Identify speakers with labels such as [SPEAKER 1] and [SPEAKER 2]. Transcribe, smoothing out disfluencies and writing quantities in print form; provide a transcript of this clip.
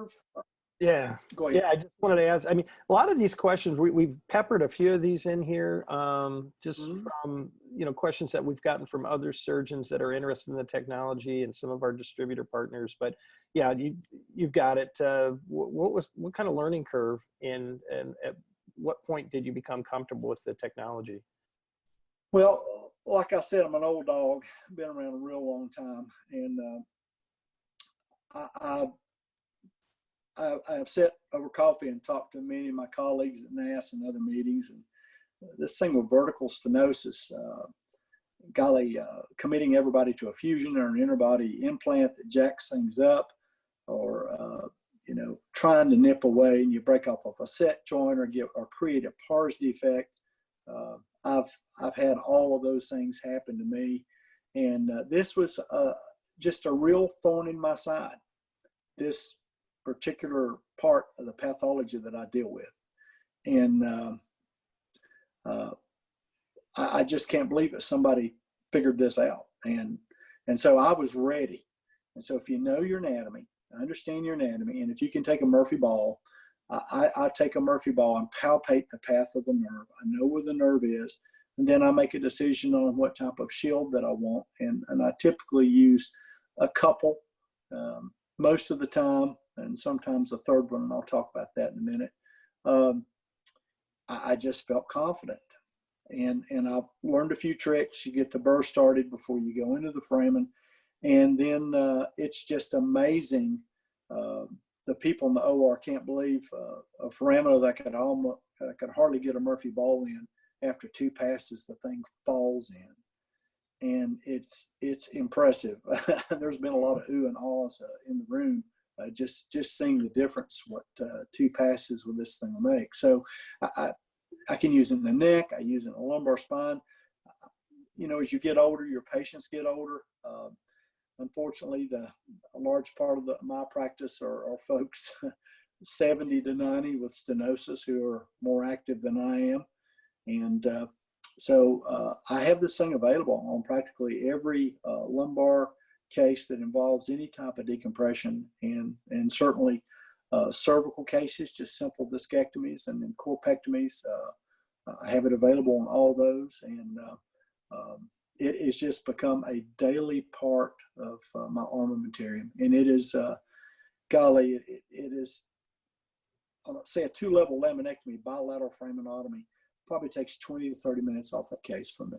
[SPEAKER 1] curve?
[SPEAKER 2] Yeah.
[SPEAKER 1] Go ahead.
[SPEAKER 2] Yeah, I just wanted to ask, I mean, a lot of these questions, we've peppered a few of these in here, just from, you know, questions that we've gotten from other surgeons that are interested in the technology and some of our distributor partners. But yeah, you've got it. What kind of learning curve and at what point did you become comfortable with the technology?
[SPEAKER 1] Well, like I said, I'm an old dog, been around a real long time. And I've sat over coffee and talked to many of my colleagues at NASS and other meetings, and this thing with vertical stenosis, committing everybody to a fusion or an interbody implant that jacks things up, or you know, trying to nip away and you break off a facet joint or create a pars defect. I've had all of those things happen to me, and this was just a real thorn in my side. This particular part of the pathology that I deal with. And I just can't believe it. Somebody figured this out. And so I was ready. And so if you know your anatomy, understand your anatomy, and if you can take a Murphy ball, I take a Murphy ball and palpate the path of the nerve. I know where the nerve is. And then I make a decision on what type of shield that I want. And I typically use a couple most of the time, and sometimes a third one, and I'll talk about that in a minute. I just felt confident, and I've learned a few tricks. You get the burr started before you go into the framing, and then it's just amazing. The people in the OR can't believe a foramina that could hardly get a Murphy ball in. After 2 passes, the thing falls in, and it's impressive. There's been a lot of ooh and ahs in the room. Just seeing the difference what 2 passes with this thing will make. So I can use it in the neck. I use it in the lumbar spine. You know, as you get older, your patients get older. Unfortunately, a large part of my practice are folks 70 to 90 with stenosis who are more active than I am. And so I have this thing available on practically every lumbar case that involves any type of decompression, and certainly cervical cases, just simple discectomies, and then corpectomies. I have it available on all those, and it has just become a daily part of my armamentarium. And it is, golly, it is, let's say a 2-level laminectomy, bilateral foraminotomy, probably takes 20 to 30 minutes off a case for me.